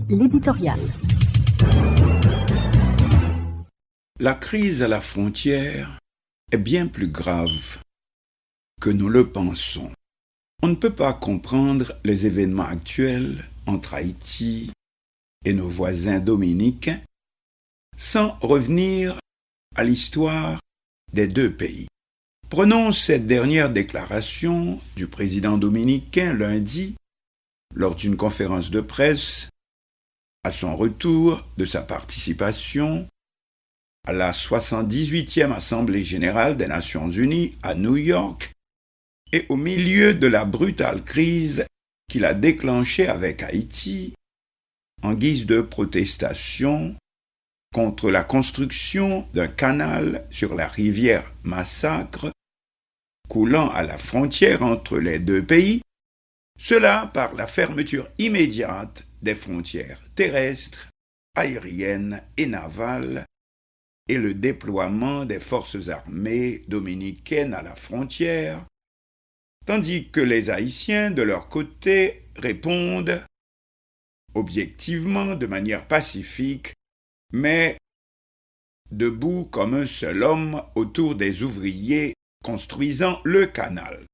L'éditorial. La crise à la frontière est bien plus grave que nous le pensons. On ne peut pas comprendre les événements actuels entre Haïti et nos voisins dominicains sans revenir à l'histoire des deux pays. Prenons cette dernière déclaration du président dominicain lundi lors d'une conférence de presse à son retour de sa participation à la 78e Assemblée générale des Nations unies à New York et au milieu de la brutale crise qu'il a déclenchée avec Haïti en guise de protestation contre la construction d'un canal sur la rivière Massacre coulant à la frontière entre les deux pays, cela par la fermeture immédiate des frontières terrestres, aériennes et navales et le déploiement des forces armées dominicaines à la frontière, tandis que les Haïtiens, de leur côté, répondent objectivement de manière pacifique, mais debout comme un seul homme autour des ouvriers construisant le canal.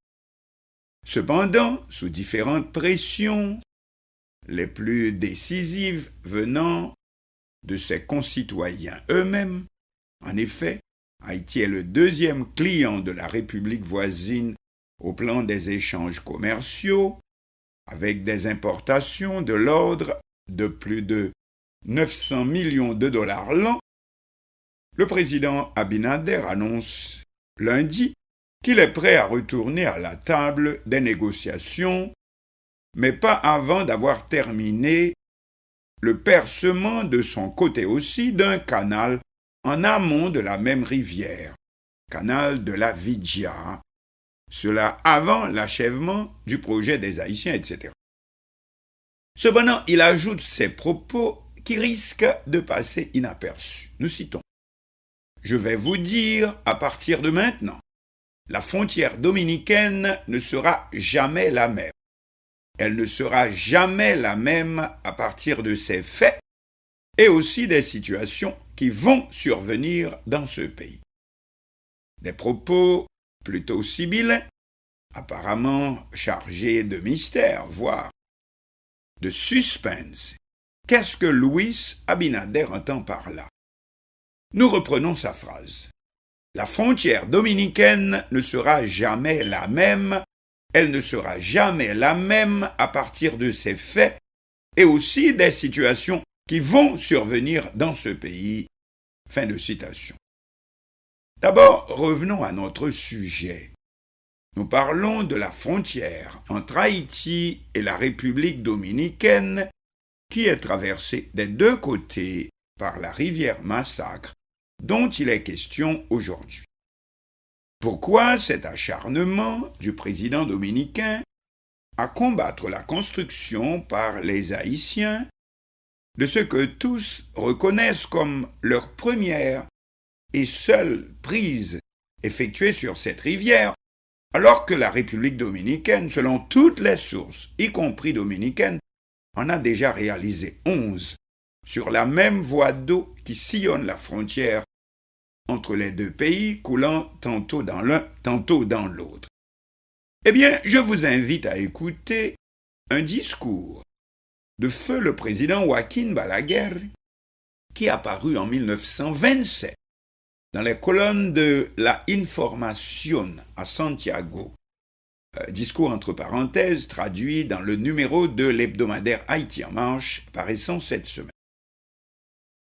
Cependant, sous différentes pressions, les plus décisives venant de ses concitoyens eux-mêmes, en effet, Haïti est le deuxième client de la République voisine au plan des échanges commerciaux, avec des importations de l'ordre de plus de 900 millions de dollars l'an. Le président Abinader annonce lundi qu'il est prêt à retourner à la table des négociations, mais pas avant d'avoir terminé le percement de son côté aussi d'un canal en amont de la même rivière, canal de la Vigia, cela avant l'achèvement du projet des Haïtiens, etc. Cependant, il ajoute ces propos qui risquent de passer inaperçus. Nous citons: « Je vais vous dire, à partir de maintenant, la frontière dominicaine ne sera jamais la même. Elle ne sera jamais la même à partir de ces faits et aussi des situations qui vont survenir dans ce pays. » Des propos plutôt sibyllins, apparemment chargés de mystère, voire de suspense. Qu'est-ce que Louis Abinader entend par là? Nous reprenons sa phrase. La frontière dominicaine ne sera jamais la même, elle ne sera jamais la même à partir de ces faits et aussi des situations qui vont survenir dans ce pays. Fin de citation. D'abord, revenons à notre sujet. Nous parlons de la frontière entre Haïti et la République dominicaine qui est traversée des deux côtés par la rivière Massacre dont il est question aujourd'hui. Pourquoi cet acharnement du président dominicain à combattre la construction par les Haïtiens de ce que tous reconnaissent comme leur première et seule prise effectuée sur cette rivière, alors que la République dominicaine, selon toutes les sources, y compris dominicaines, en a déjà réalisé 11 sur la même voie d'eau qui sillonne la frontière entre les deux pays, coulant tantôt dans l'un, tantôt dans l'autre. Eh bien, je vous invite à écouter un discours de feu le président Joaquín Balaguer, qui a paru en 1927 dans les colonnes de La Información à Santiago. Discours entre parenthèses traduit dans le numéro de l'hebdomadaire Haïti en marche paraissant cette semaine.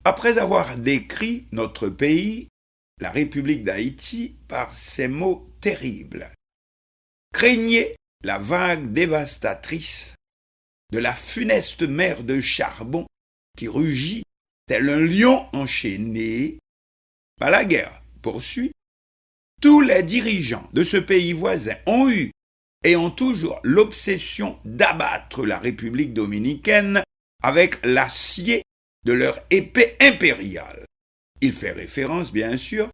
Après avoir décrit notre pays, la République d'Haïti, par ces mots terribles: craignez la vague dévastatrice de la funeste mer de charbon qui rugit tel un lion enchaîné, Balaguer poursuit: tous les dirigeants de ce pays voisin ont eu et ont toujours l'obsession d'abattre la République dominicaine avec l'acier de leur épée impériale. Il fait référence, bien sûr,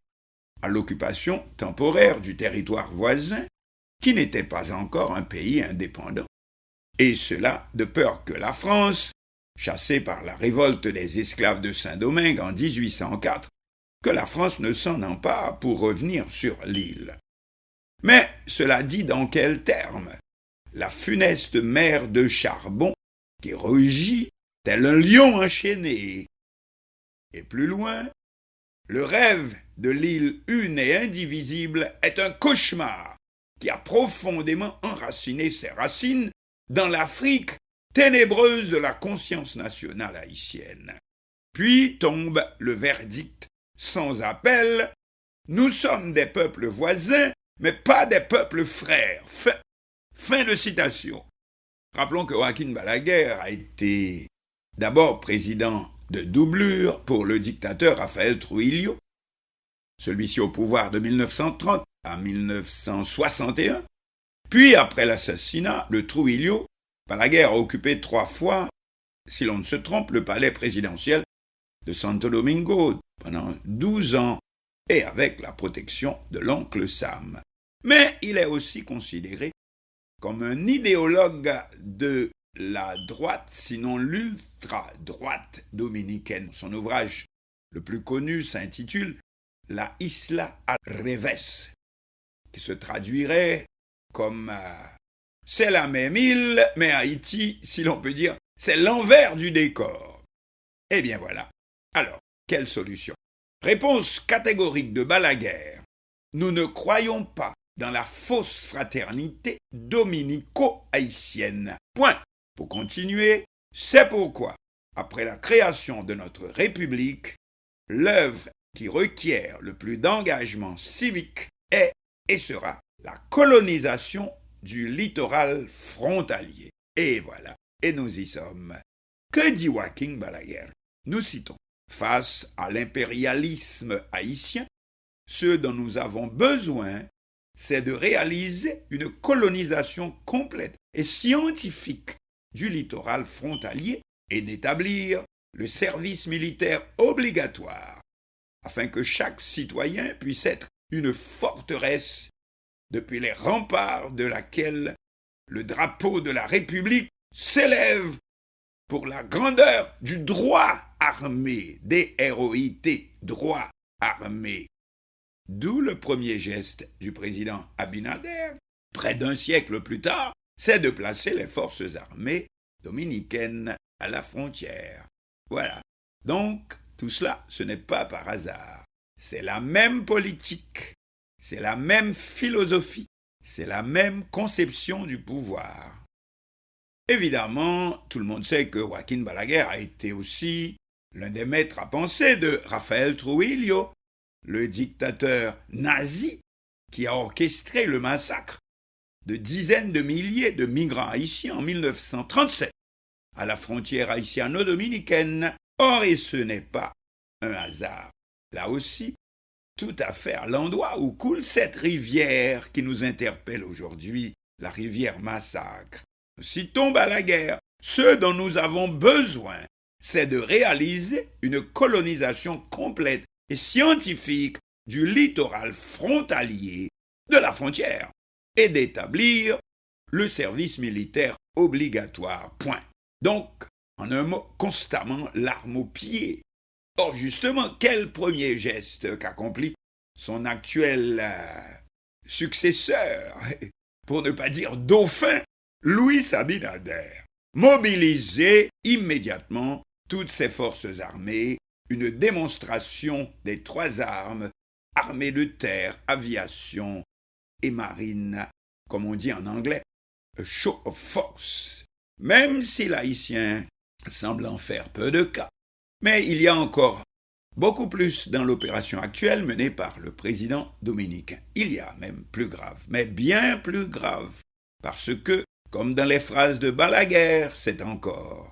à l'occupation temporaire du territoire voisin, qui n'était pas encore un pays indépendant. Et cela de peur que la France chassé par la révolte des esclaves de Saint-Domingue en 1804, que la France ne s'en empare pour revenir sur l'île. Mais cela dit dans quels termes? La funeste mer de charbon qui rugit tel un lion enchaîné. Et plus loin, le rêve de l'île une et indivisible est un cauchemar qui a profondément enraciné ses racines dans l'Afrique ténébreuse de la conscience nationale haïtienne. Puis tombe le verdict sans appel: nous sommes des peuples voisins, mais pas des peuples frères. Fin de citation. Rappelons que Joaquín Balaguer a été d'abord président de doublure pour le dictateur Rafael Trujillo, celui-ci au pouvoir de 1930 à 1961. Puis, après l'assassinat de Trujillo, Balaguer a occupé 3 fois, si l'on ne se trompe, le palais présidentiel de Santo Domingo pendant 12 ans, et avec la protection de l'oncle Sam. Mais il est aussi considéré comme un idéologue de la droite, sinon l'ultra-droite dominicaine. Son ouvrage le plus connu s'intitule « La Isla al revés », qui se traduirait comme c'est la même île, mais Haïti, si l'on peut dire, c'est l'envers du décor. Eh bien voilà. Alors, quelle solution? Réponse catégorique de Balaguer: nous ne croyons pas dans la fausse fraternité dominico-haïtienne. Point. Pour continuer, c'est pourquoi, après la création de notre République, l'œuvre qui requiert le plus d'engagement civique est et sera la colonisation du littoral frontalier. Et voilà, et nous y sommes. Que dit Joaquín Balaguer? Nous citons: face à l'impérialisme haïtien, ce dont nous avons besoin, c'est de réaliser une colonisation complète et scientifique du littoral frontalier et d'établir le service militaire obligatoire, afin que chaque citoyen puisse être une forteresse depuis les remparts de laquelle le drapeau de la République s'élève pour la grandeur du droit armé, D-R-O-I-T, droit armé. D'où le premier geste du président Abinader, près d'un siècle plus tard, c'est de placer les forces armées dominicaines à la frontière. Voilà. Donc, tout cela, ce n'est pas par hasard. C'est la même politique, c'est la même philosophie, c'est la même conception du pouvoir. Évidemment, tout le monde sait que Joaquín Balaguer a été aussi l'un des maîtres à penser de Rafael Trujillo, le dictateur nazi qui a orchestré le massacre de dizaines de milliers de migrants haïtiens en 1937 à la frontière haïtiano-dominicaine. Or, et ce n'est pas un hasard. Là aussi, tout à fait à l'endroit où coule cette rivière qui nous interpelle aujourd'hui, la rivière Massacre. Citons Balaguer: ce dont nous avons besoin, c'est de réaliser une colonisation complète et scientifique du littoral frontalier de la frontière et d'établir le service militaire obligatoire. Point. Donc, en un mot, constamment l'arme au pied. Or, justement, quel premier geste qu'accomplit son actuel successeur, pour ne pas dire dauphin, Luis Abinader? Mobiliser immédiatement toutes ses forces armées, une démonstration des 3 armes, armée de terre, aviation et marine, comme on dit en anglais, a show of force. Même si l'haïtien semble en faire peu de cas. Mais il y a encore beaucoup plus dans l'opération actuelle menée par le président dominicain. Il y a même plus grave, mais bien plus grave, parce que, comme dans les phrases de Balaguer, c'est encore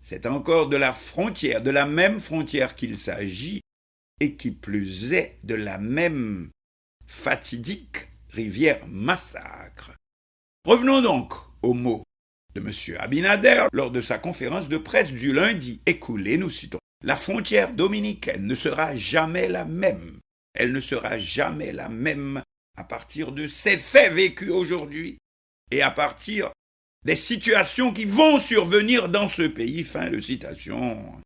de la frontière, de la même frontière qu'il s'agit, et qui plus est de la même fatidique rivière Massacre. Revenons donc aux mots de M. Abinader lors de sa conférence de presse du lundi écoulé. Nous citons: la frontière dominicaine ne sera jamais la même. Elle ne sera jamais la même à partir de ces faits vécus aujourd'hui et à partir des situations qui vont survenir dans ce pays. Fin de citation.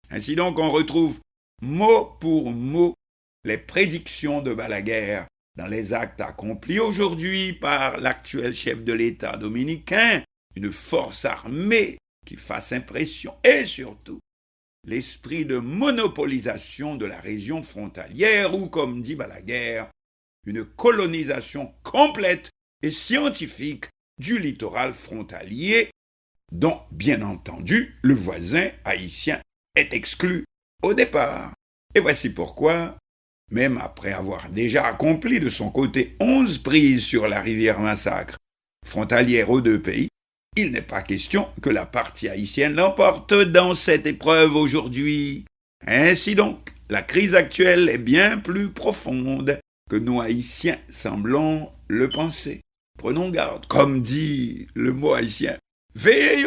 Ainsi donc, on retrouve mot pour mot les prédictions de Balaguer dans les actes accomplis aujourd'hui par l'actuel chef de l'État dominicain, une force armée qui fasse impression et surtout l'esprit de monopolisation de la région frontalière ou, comme dit Balaguer, une colonisation complète et scientifique du littoral frontalier dont, bien entendu, le voisin haïtien est exclu au départ. Et voici pourquoi, même après avoir déjà accompli de son côté 11 prises sur la rivière Massacre, frontalière aux deux pays, il n'est pas question que la partie haïtienne l'emporte dans cette épreuve aujourd'hui. Ainsi donc, la crise actuelle est bien plus profonde que nous haïtiens semblons le penser. Prenons garde, comme dit le mot haïtien, veillez